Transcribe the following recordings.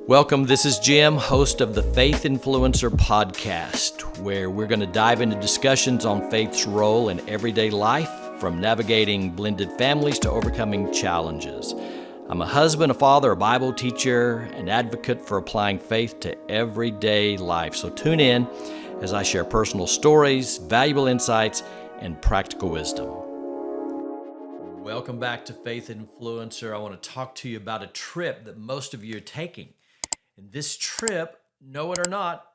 Welcome, this is Jim, host of the Faith Influencer podcast, where we're going to dive into discussions on faith's role in everyday life, from navigating blended families to overcoming challenges. I'm a husband, a father, a Bible teacher, an advocate for applying faith to everyday life. So tune in as I share personal stories, valuable insights, and practical wisdom. Welcome back to Faith Influencer. I want to talk to you about a trip that most of you are taking. And this trip, know it or not,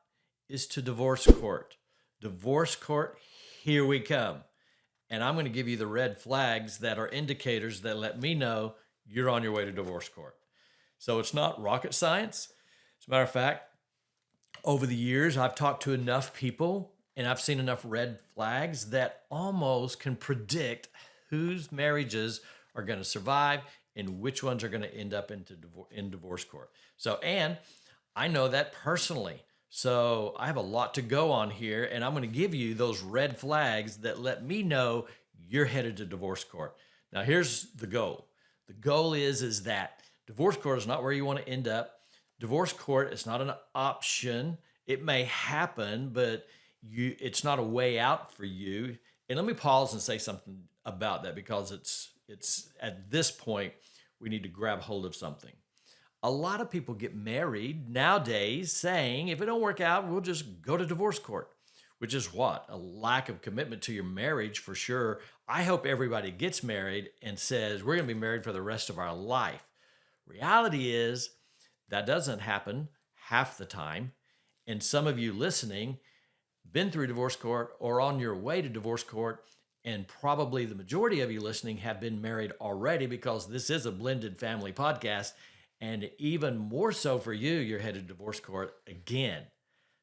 is to divorce court. Divorce court, here we come. And I'm going to give you the red flags that are indicators that let me know you're on your way to divorce court. So it's not rocket science. As a matter of fact, over the years, I've talked to enough people and I've seen enough red flags that almost can predict whose marriages are going to survive and which ones are going to end up in divorce court. So, and I know that personally. So I have a lot to go on here, and I'm going to give you those red flags that let me know you're headed to divorce court. Now, here's the goal. The goal is that divorce court is not where you want to end up. Divorce court is not an option. It may happen, but it's not a way out for you. And let me pause and say something about that, because it's at this point we need to grab hold of something. A lot of people get married nowadays saying, if it don't work out, we'll just go to divorce court, which is what? A lack of commitment to your marriage for sure. I hope everybody gets married and says, we're going to be married for the rest of our life. Reality is that doesn't happen half the time. And some of you listening, been through divorce court or on your way to divorce court, and probably the majority of you listening have been married already, because this is a blended family podcast. And even more so for you, you're headed to divorce court again.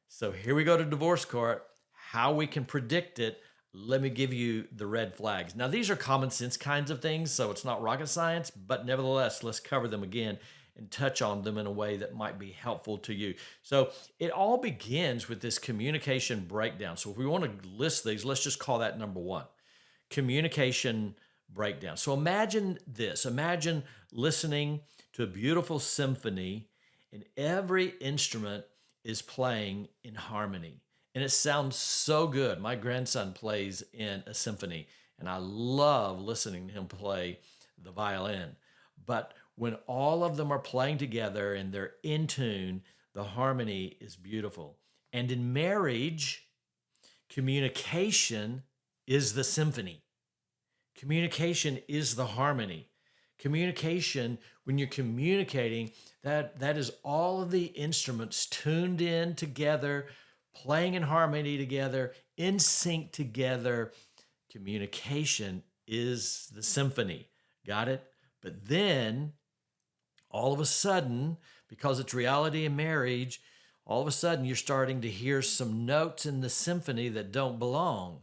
So here we go to divorce court. How we can predict it, let me give you the red flags. Now, these are common sense kinds of things, so it's not rocket science, but nevertheless, let's cover them again and touch on them in a way that might be helpful to you. So it all begins with this communication breakdown. So if we want to list these, let's just call that number one. Communication breakdown. So imagine this. Imagine listening to a beautiful symphony and every instrument is playing in harmony. And it sounds so good. My grandson plays in a symphony and I love listening to him play the violin. But when all of them are playing together and they're in tune, the harmony is beautiful. And in marriage, communication is the symphony. Communication is the harmony. Communication, when you're communicating, that is all of the instruments tuned in together, playing in harmony together, in sync together. Communication is the symphony. Got it? But then, all of a sudden, because it's reality in marriage, all of a sudden you're starting to hear some notes in the symphony that don't belong.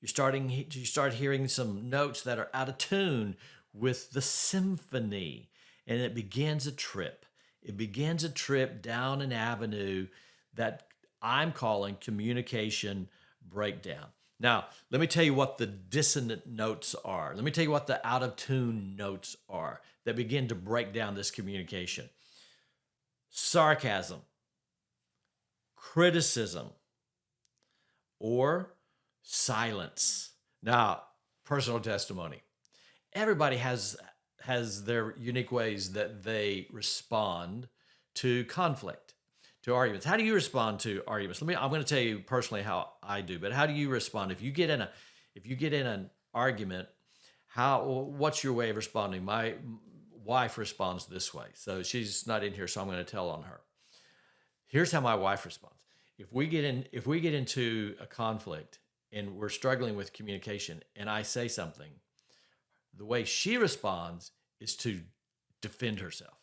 You start hearing some notes that are out of tune with the symphony, and it begins a trip. It begins a trip down an avenue that I'm calling communication breakdown. Now, let me tell you what the dissonant notes are. Let me tell you what the out of tune notes are that begin to break down this communication. Sarcasm, criticism, or silence. Now, personal testimony. Everybody has their unique ways that they respond to conflict, to arguments. How do you respond to arguments? I'm going to tell you personally how I do, but how do you respond if you get in an argument? What's your way of responding? My wife responds this way. So she's not in here, so I'm going to tell on her. Here's how my wife responds. If we get into a conflict and we're struggling with communication and I say something, the way she responds is to defend herself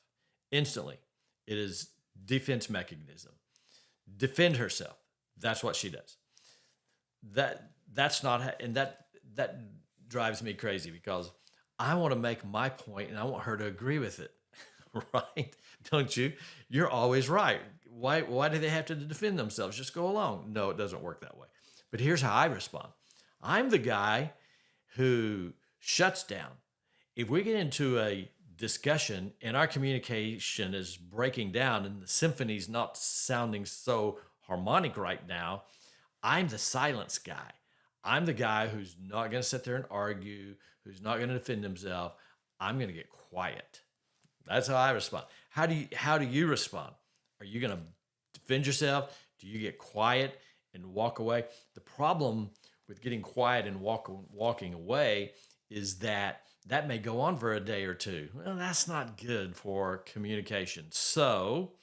instantly. It is defense mechanism. Defend herself. That's what she does. That's not, and that drives me crazy, because I want to make my point and I want her to agree with it. Right? Don't you? You're always right. Why do they have to defend themselves? Just go along. No, it doesn't work that way. But here's how I respond. I'm the guy who shuts down. If we get into a discussion and our communication is breaking down and the symphony's not sounding so harmonic right now, I'm the silence guy. I'm the guy who's not going to sit there and argue, who's not going to defend himself. I'm going to get quiet. That's how I respond. How do you respond? Are you going to defend yourself? Do you get quiet and walk away? The problem with getting quiet and walking away is that may go on for a day or two. Well, that's not good for communication. So,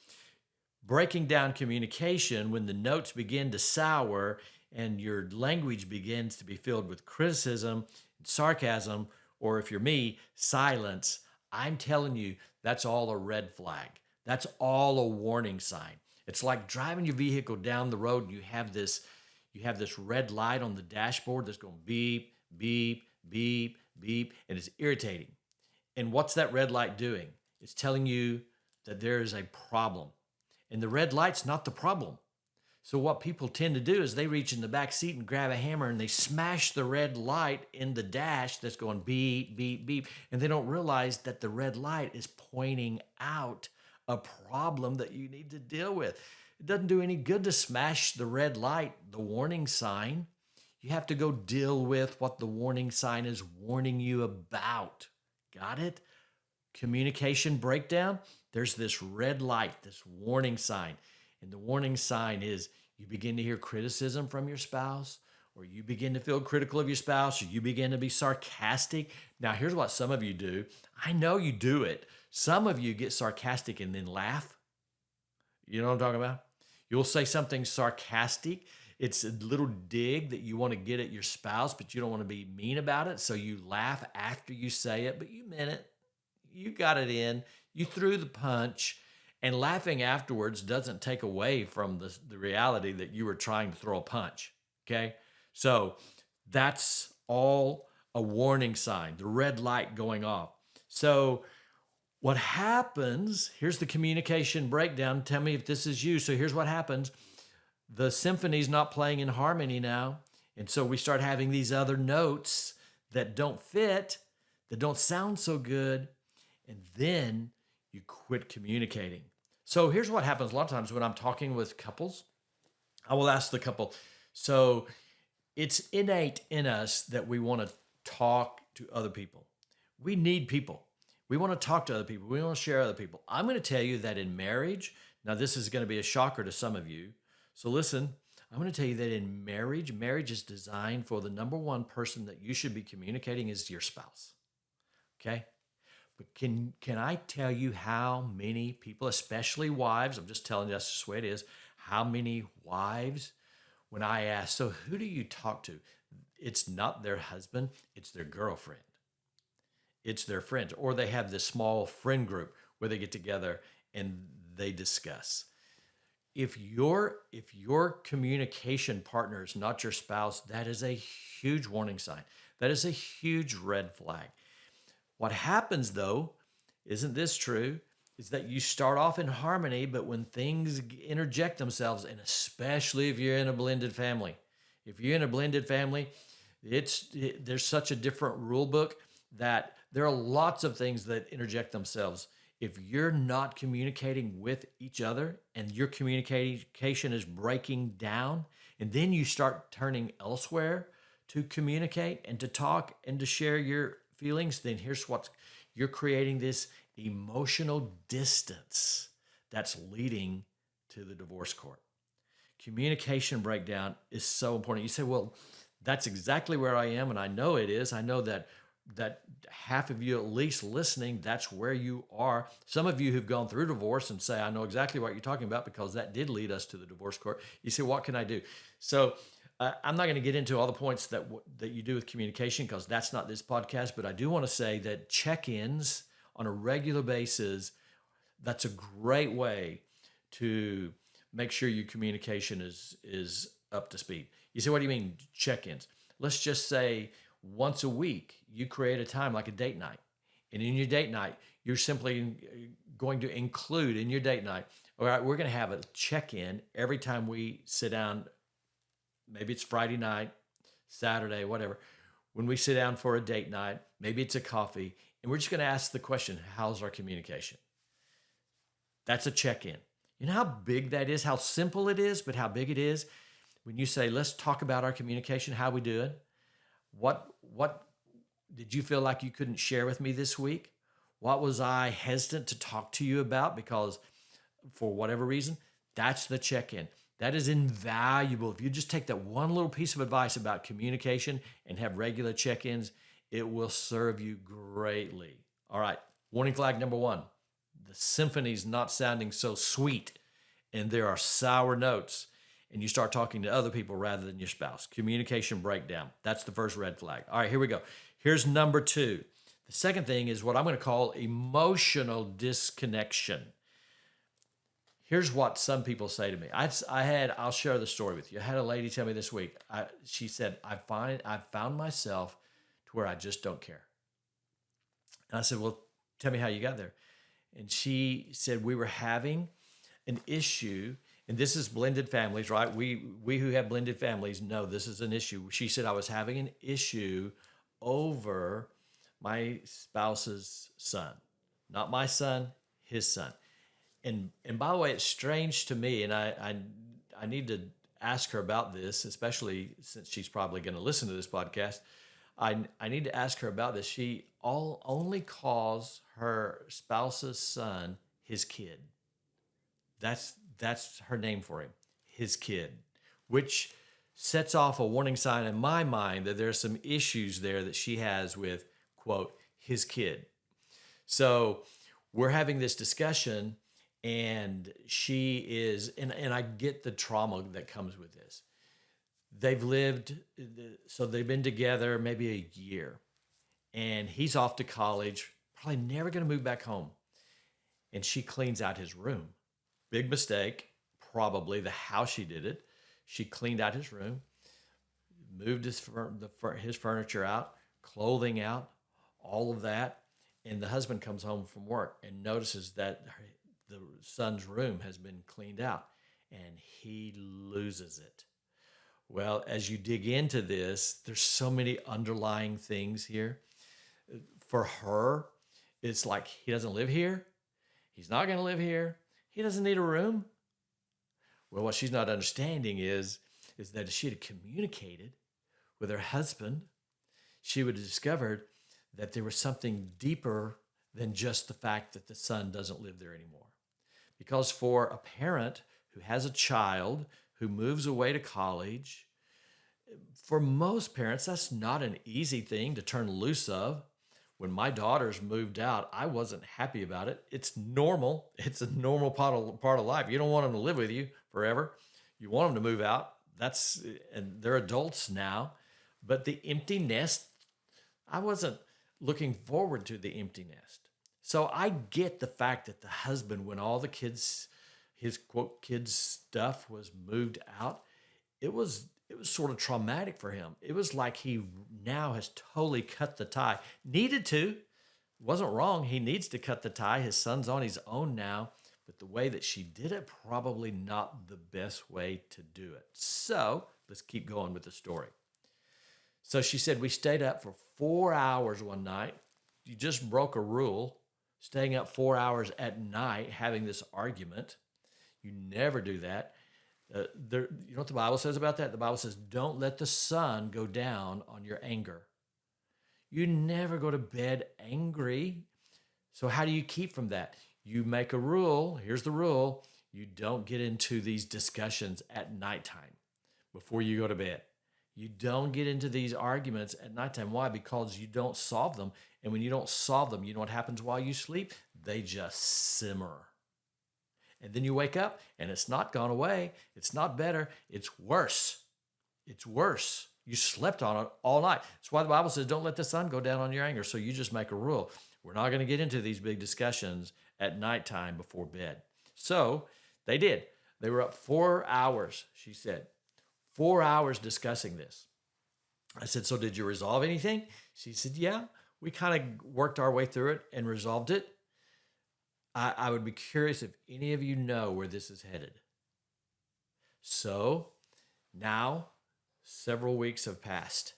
breaking down communication when the notes begin to sour and your language begins to be filled with criticism, sarcasm, or if you're me, silence, I'm telling you, that's all a red flag. That's all a warning sign. It's like driving your vehicle down the road and you have this red light on the dashboard that's going beep, beep, beep, beep, and it's irritating. And what's that red light doing? It's telling you that there is a problem. And the red light's not the problem. So what people tend to do is they reach in the back seat and grab a hammer and they smash the red light in the dash that's going beep, beep, beep. And they don't realize that the red light is pointing out a problem that you need to deal with. It doesn't do any good to smash the red light, the warning sign. You have to go deal with what the warning sign is warning you about. Got it? Communication breakdown. There's this red light, this warning sign. And the warning sign is you begin to hear criticism from your spouse, or you begin to feel critical of your spouse, or you begin to be sarcastic. Now, here's what some of you do. I know you do it. Some of you get sarcastic and then laugh. You know what I'm talking about? You'll say something sarcastic. It's a little dig that you want to get at your spouse, but you don't want to be mean about it. So you laugh after you say it, but you meant it. You got it in. You threw the punch. And laughing afterwards doesn't take away from the reality that you were trying to throw a punch. Okay? So that's all a warning sign, the red light going off. So what happens, here's the communication breakdown. Tell me if this is you. So here's what happens. The symphony's not playing in harmony now. And so we start having these other notes that don't fit, that don't sound so good. And then you quit communicating. So here's what happens a lot of times when I'm talking with couples. I will ask the couple, so it's innate in us that we want to talk to other people. We need people. We want to talk to other people. We want to share other people. I'm going to tell you that in marriage, now this is going to be a shocker to some of you. So listen, I'm going to tell you that in marriage is designed for the number one person that you should be communicating is your spouse. Okay? But can I tell you how many people, especially wives, I'm just telling you that's just the way it is, how many wives, when I ask, so who do you talk to? It's not their husband, it's their girlfriend. It's their friends. Or they have this small friend group where they get together and they discuss. If your communication partner is not your spouse, that is a huge warning sign. That is a huge red flag. What happens, though, isn't this true, is that you start off in harmony, but when things interject themselves, and especially if you're in a blended family, there's such a different rule book that there are lots of things that interject themselves. If you're not communicating with each other and your communication is breaking down, and then you start turning elsewhere to communicate and to talk and to share your feelings, then here's what you're creating, this emotional distance that's leading to the divorce court. Communication breakdown is so important. You say, well, that's exactly where I am, and I know it is. I know that half of you at least listening, that's where you are. Some of you who've gone through divorce and say, I know exactly what you're talking about because that did lead us to the divorce court. You say, what can I do? So I'm not going to get into all the points that you do with communication because that's not this podcast, but I do want to say that check-ins on a regular basis, that's a great way to make sure your communication is up to speed. You say, what do you mean check-ins? Let's just say once a week, you create a time like a date night. And in your date night, you're simply going to include in your date night, all right, we're going to have a check-in every time we sit down. Maybe it's Friday night, Saturday, whatever. When we sit down for a date night, maybe it's a coffee. And we're just going to ask the question, how's our communication? That's a check-in. You know how big that is, how simple it is, but how big it is? When you say, let's talk about our communication, how we doing? What did you feel like you couldn't share with me this week? What was I hesitant to talk to you about because for whatever reason? That's the check-in. That is invaluable. If you just take that one little piece of advice about communication and have regular check-ins, it will serve you greatly. All right, warning flag number 1. The symphony's not sounding so sweet and there are sour notes and you start talking to other people rather than your spouse. Communication breakdown. That's the first red flag. All right, here we go. Here's number 2. The second thing is what I'm going to call emotional disconnection. Here's what some people say to me. I'll share the story with you. I had a lady tell me this week. She said, I found myself to where I just don't care. And I said, well, tell me how you got there. And she said, we were having an issue, and this is blended families, right? We who have blended families know this is an issue. She said, I was having an issue over my spouse's son. Not my son, his son. And by the way, it's strange to me, and I need to ask her about this, especially since she's probably going to listen to this podcast. I need to ask her about this. She only calls her spouse's son his kid. That's her name for him, his kid, which sets off a warning sign in my mind that there's some issues there that she has with, quote, his kid. So we're having this discussion, and she is, and I get the trauma that comes with this. They've been together maybe a year, and he's off to college, probably never going to move back home. And she cleans out his room. Big mistake, probably the how she did it. She cleaned out his room, moved his furniture out, clothing out, all of that. And the husband comes home from work and notices that the son's room has been cleaned out, and he loses it. Well, as you dig into this, there's so many underlying things here. For her, it's like he doesn't live here. He's not going to live here. He doesn't need a room. Well, what she's not understanding is that if she had communicated with her husband, she would have discovered that there was something deeper than just the fact that the son doesn't live there anymore. Because for a parent who has a child who moves away to college, for most parents, that's not an easy thing to turn loose of. When my daughters moved out, I wasn't happy about it. It's normal. It's a normal part of life. You don't want them to live with you forever. You want them to move out. And they're adults now. But the empty nest, I wasn't looking forward to the empty nest. So I get the fact that the husband, when all the his quote kids stuff was moved out, it was sort of traumatic for him. It was like he now has totally cut the tie. Needed to. Wasn't wrong. He needs to cut the tie. His son's on his own now. But the way that she did it, probably not the best way to do it. So let's keep going with the story. So she said, we stayed up for 4 hours one night. You just broke a rule, staying up 4 hours at night, having this argument. You never do that. You know what the Bible says about that? The Bible says, don't let the sun go down on your anger. You never go to bed angry. So how do you keep from that? You make a rule. Here's the rule. You don't get into these discussions at nighttime before you go to bed. You don't get into these arguments at nighttime. Why? Because you don't solve them. And when you don't solve them, you know what happens while you sleep? They just simmer. And then you wake up and it's not gone away. It's not better. It's worse. It's worse. You slept on it all night. That's why the Bible says, don't let the sun go down on your anger. So you just make a rule. We're not going to get into these big discussions at nighttime before bed. So they did. They were up 4 hours, she said. 4 hours discussing this. I said, so did you resolve anything? She said, yeah, we kind of worked our way through it and resolved it. I would be curious if any of you know where this is headed. So now several weeks have passed,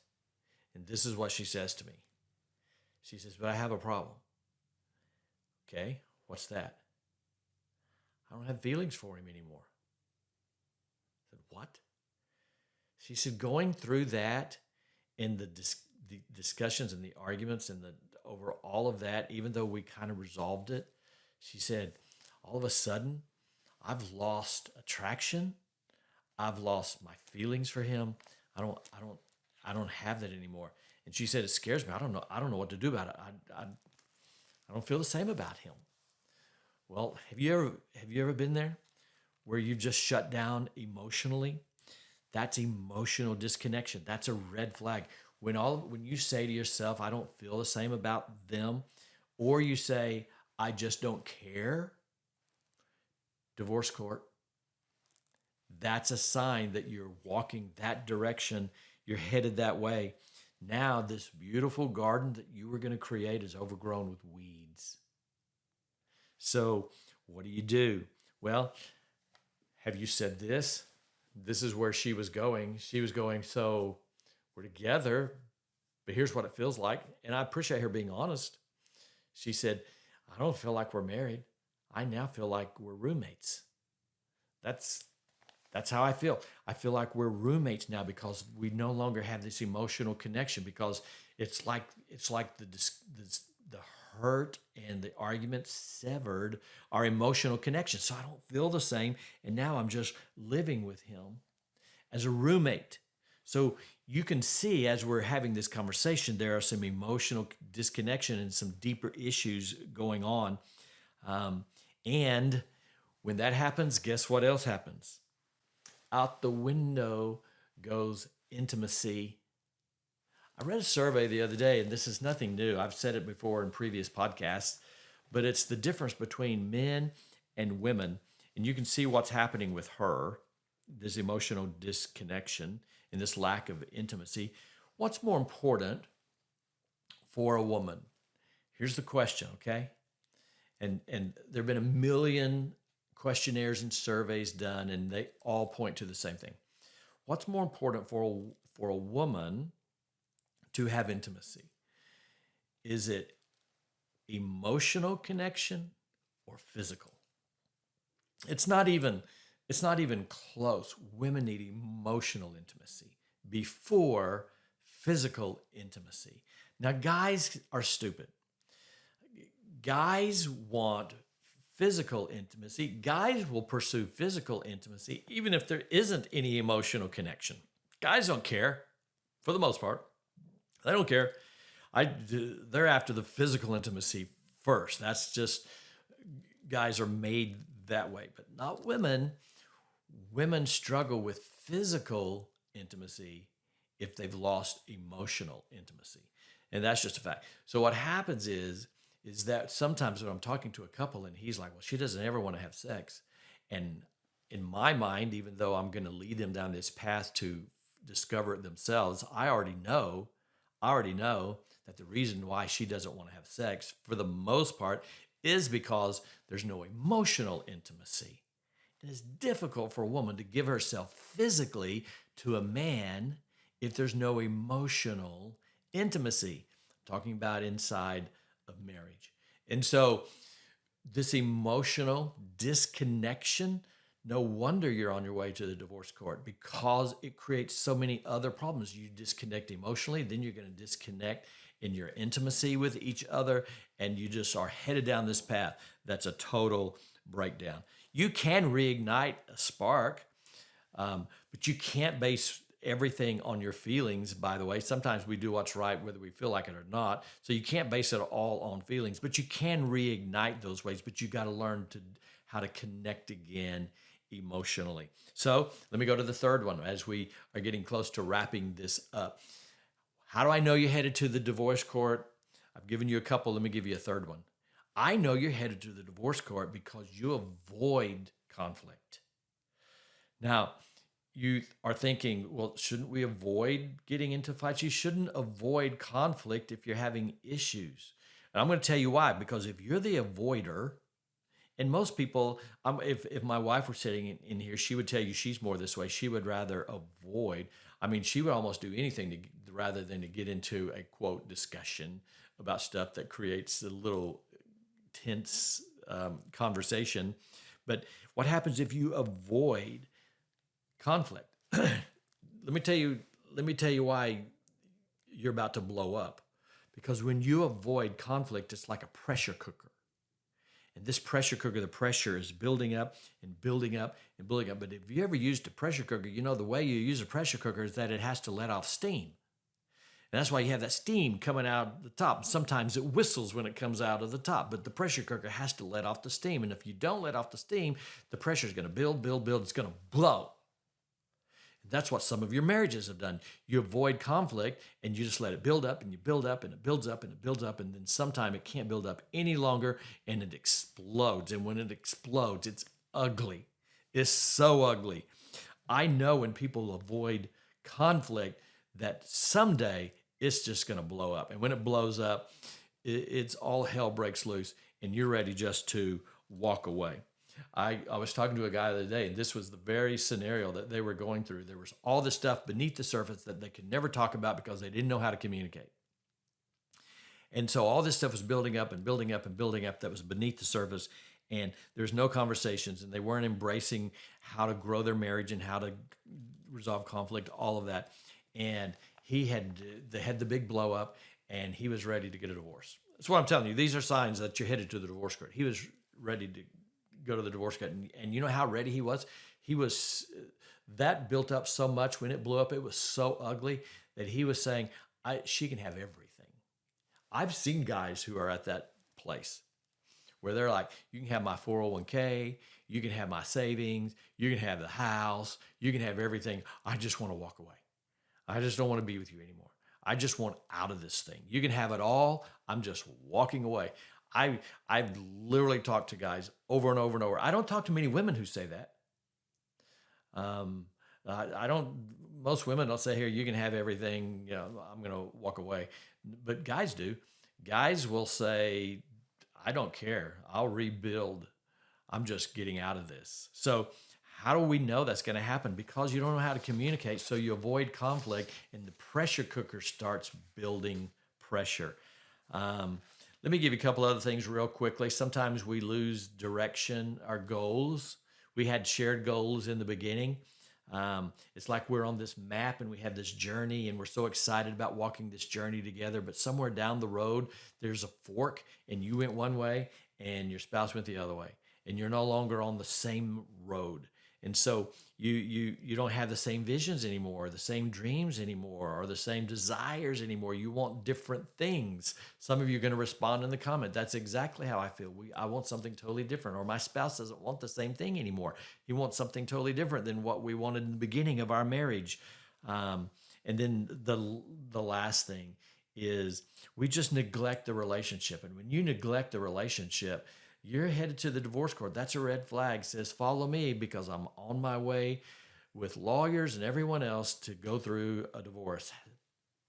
and this is what she says to me. She says, but I have a problem. Okay, what's that? I don't have feelings for him anymore. I said, what? She said, going through that and the discussions and the arguments and the over all of that, even though we kind of resolved it, she said, all of a sudden, I've lost attraction. I've lost my feelings for him. I don't have that anymore. And she said, it scares me. I don't know what to do about it. I don't feel the same about him. Well, have you ever been there where you've just shut down emotionally? That's emotional disconnection. That's a red flag. When you say to yourself, I don't feel the same about them, or you say, I just don't care, divorce court, that's a sign that you're walking that direction. You're headed that way. Now, this beautiful garden that you were going to create is overgrown with weeds. So, what do? Well, have you said this? This is where she was going. She was going, so we're together, but here's what it feels like. And I appreciate her being honest. She said, I don't feel like we're married. I now feel like we're roommates. That's how I feel. I feel like we're roommates now because we no longer have this emotional connection, because it's like the hurt and the argument severed our emotional connection. So I don't feel the same. And now I'm just living with him as a roommate. So you can see, as we're having this conversation, there are some emotional disconnection and some deeper issues going on. And when that happens, guess what else happens? Out the window goes intimacy. I read a survey the other day, and this is nothing new. I've said it before in previous podcasts, but it's the difference between men and women. And you can see what's happening with her, this emotional disconnection and this lack of intimacy. What's more important for a woman? Here's the question, okay? And there have been a million questionnaires and surveys done, and they all point to the same thing. What's more important for a woman to have intimacy? Is it emotional connection or physical? It's not even close. Women need emotional intimacy before physical intimacy. Now, guys are stupid. Guys want physical intimacy. Guys will pursue physical intimacy even if there isn't any emotional connection. Guys don't care, for the most part. They don't care. They're after the physical intimacy first. That's just, guys are made that way, but not women. Women struggle with physical intimacy if they've lost emotional intimacy. And that's just a fact. So what happens is that sometimes when I'm talking to a couple and he's like, well, she doesn't ever want to have sex. And in my mind, even though I'm going to lead them down this path to discover it themselves, I already know that the reason why she doesn't want to have sex, for the most part, is because there's no emotional intimacy. It is difficult for a woman to give herself physically to a man if there's no emotional intimacy. I'm talking about inside of marriage. And so this emotional disconnection, no wonder you're on your way to the divorce court, because it creates so many other problems. You disconnect emotionally, then you're going to disconnect in your intimacy with each other, and you just are headed down this path. That's a total breakdown. You can reignite a spark, but you can't base everything on your feelings, by the way. Sometimes we do what's right whether we feel like it or not. So you can't base it all on feelings, but you can reignite those ways. But you got to learn how to connect again emotionally. So let me go to the third one as we are getting close to wrapping this up. How do I know you're headed to the divorce court? I've given you a couple. Let me give you a third one. I know you're headed to the divorce court because you avoid conflict. Now, you are thinking, well, shouldn't we avoid getting into fights? You shouldn't avoid conflict if you're having issues. And I'm going to tell you why. Because if you're the avoider, and most people, if my wife were sitting in here, she would tell you she's more this way. She would rather avoid. I mean, she would almost do anything rather than to get into a, quote, discussion about stuff that creates a little tense conversation. But what happens if you avoid conflict? Let me tell you. Let me tell you why you're about to blow up. Because when you avoid conflict, it's like a pressure cooker. And this pressure cooker, the pressure is building up and building up and building up. But if you ever used a pressure cooker, you know the way you use a pressure cooker is that it has to let off steam. And that's why you have that steam coming out the top. Sometimes it whistles when it comes out of the top, but the pressure cooker has to let off the steam. And if you don't let off the steam, the pressure is going to build, build, build. It's going to blow. That's what some of your marriages have done. You avoid conflict and you just let it build up and you build up and it builds up and it builds up. And then sometime it can't build up any longer and it explodes. And when it explodes, it's ugly. It's so ugly. I know when people avoid conflict that someday it's just going to blow up. And when it blows up, it's all hell breaks loose and you're ready just to walk away. I was talking to a guy the other day, and this was the very scenario that they were going through. There was all this stuff beneath the surface that they could never talk about because they didn't know how to communicate. And so all this stuff was building up and building up and building up that was beneath the surface, and there's no conversations, and they weren't embracing how to grow their marriage and how to resolve conflict, all of that. And they had the big blow up, and he was ready to get a divorce. That's what I'm telling you. These are signs that you're headed to the divorce court. He was ready to go to the divorce court. And you know how ready he was? He was, that built up so much when it blew up. It was so ugly that he was saying, she can have everything. I've seen guys who are at that place where they're like, you can have my 401k, you can have my savings, you can have the house, you can have everything. I just want to walk away. I just don't want to be with you anymore. I just want out of this thing. You can have it all. I'm just walking away. I've literally talked to guys over and over and over. I don't talk to many women who say that. I don't. Most women don't say, "Here, you can have everything. You know, I'm going to walk away." But guys do. Guys will say, "I don't care. I'll rebuild. I'm just getting out of this." So, how do we know that's going to happen? Because you don't know how to communicate. So you avoid conflict, and the pressure cooker starts building pressure. Let me give you a couple other things real quickly. Sometimes we lose direction, our goals. We had shared goals in the beginning. It's like we're on this map and we have this journey and we're so excited about walking this journey together. But somewhere down the road, there's a fork and you went one way and your spouse went the other way. And you're no longer on the same road. And so you don't have the same visions anymore, the same dreams anymore, or the same desires anymore. You want different things. Some of you are going to respond in the comment. That's exactly how I feel. I want something totally different. Or my spouse doesn't want the same thing anymore. He wants something totally different than what we wanted in the beginning of our marriage. And then the last thing is we just neglect the relationship. And when you neglect the relationship, you're headed to the divorce court. That's a red flag. It says, follow me because I'm on my way with lawyers and everyone else to go through a divorce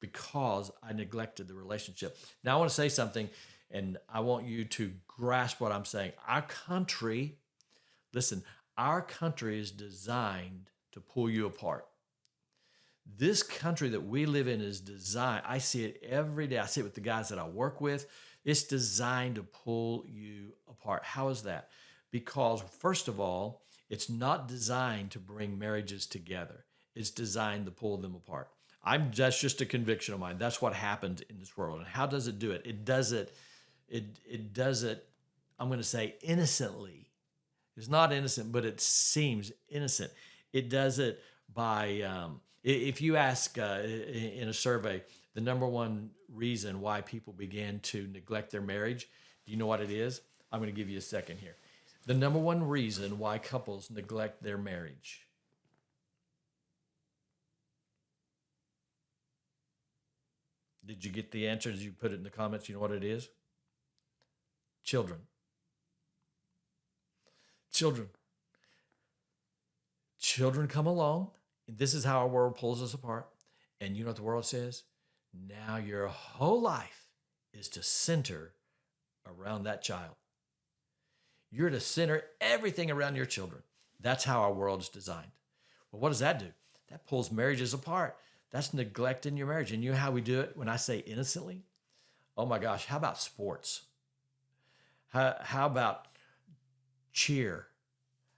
because I neglected the relationship. Now, I want to say something, and I want you to grasp what I'm saying. Our country is designed to pull you apart. This country that we live in is designed. I see it every day. I see it with the guys that I work with. It's designed to pull you apart. How is that? Because, first of all, it's not designed to bring marriages together. It's designed to pull them apart. That's just a conviction of mine. That's what happened in this world. And how does it do it? It does it, I'm going to say innocently. It's not innocent, but it seems innocent. It does it by, if you ask in a survey, the number one reason why people began to neglect their marriage, do you know what it is? I'm going to give you a second here. The number one reason why couples neglect their marriage. Did you get the answer? Did you put it in the comments? You know what it is? Children. Children. Children come along, and this is how our world pulls us apart. And you know what the world says? Now your whole life is to center around that child. You're to center everything around your children. That's how our world is designed. Well, what does that do? That pulls marriages apart. That's neglecting your marriage. And you know how we do it when I say innocently? Oh my gosh, how about sports? How about cheer?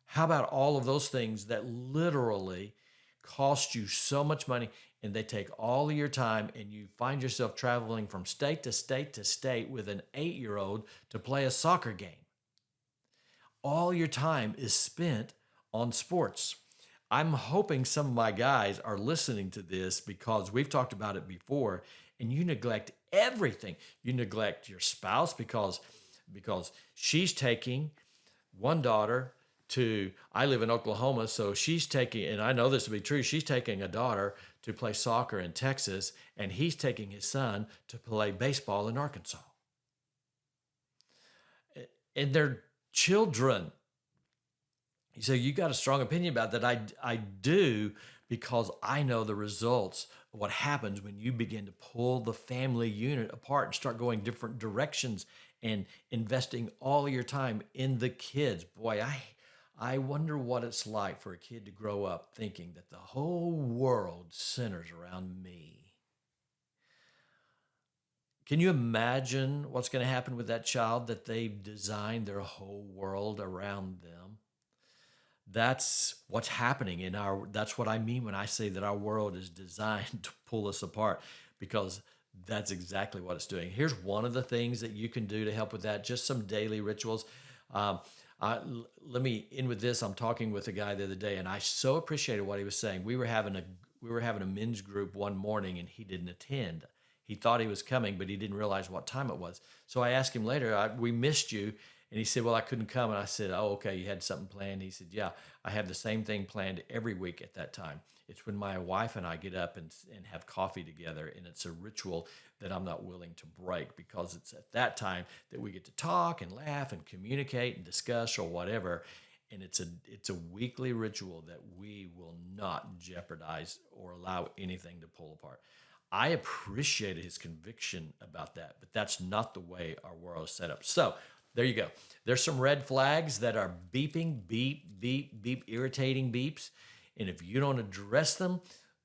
How about all of those things that literally cost you so much money and they take all of your time, and you find yourself traveling from state to state to state with an 8-year old to play a soccer game? All your time is spent on sports. I'm hoping some of my guys are listening to this because we've talked about it before, and you neglect everything. You neglect your spouse because she's taking one daughter to, I live in Oklahoma, so she's taking, and I know this to be true, she's taking a daughter to play soccer in Texas, and he's taking his son to play baseball in Arkansas. And they're children. So you got a strong opinion about that. I do, because I know the results of what happens when you begin to pull the family unit apart and start going different directions and investing all your time in the kids. Boy, I wonder what it's like for a kid to grow up thinking that the whole world centers around me. Can you imagine what's going to happen with that child, that they've designed their whole world around them? That's what's happening in our, that's what I mean when I say that our world is designed to pull us apart, because that's exactly what it's doing. Here's one of the things that you can do to help with that, just some daily rituals. Um, Let me end with this. I'm talking with a guy the other day, and I so appreciated what he was saying. We were having a men's group one morning, and he didn't attend. He thought he was coming, but he didn't realize what time it was. So I asked him later, we missed you. And he said, well, I couldn't come. And I said, oh, okay, you had something planned? He said, yeah, I have the same thing planned every week at that time. It's when my wife and I get up and have coffee together, and it's a ritual that I'm not willing to break, because it's at that time that we get to talk and laugh and communicate and discuss or whatever. And it's a weekly ritual that we will not jeopardize or allow anything to pull apart. I appreciated his conviction about that, but that's not the way our world is set up. So there you go. There's some red flags that are beeping, beep, beep, beep, irritating beeps. And if you don't address them,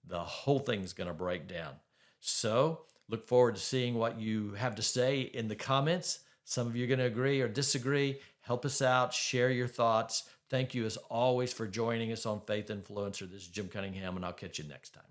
the whole thing's going to break down. So look forward to seeing what you have to say in the comments. Some of you are going to agree or disagree. Help us out. Share your thoughts. Thank you as always for joining us on Faith Influencer. This is Jim Cunningham, and I'll catch you next time.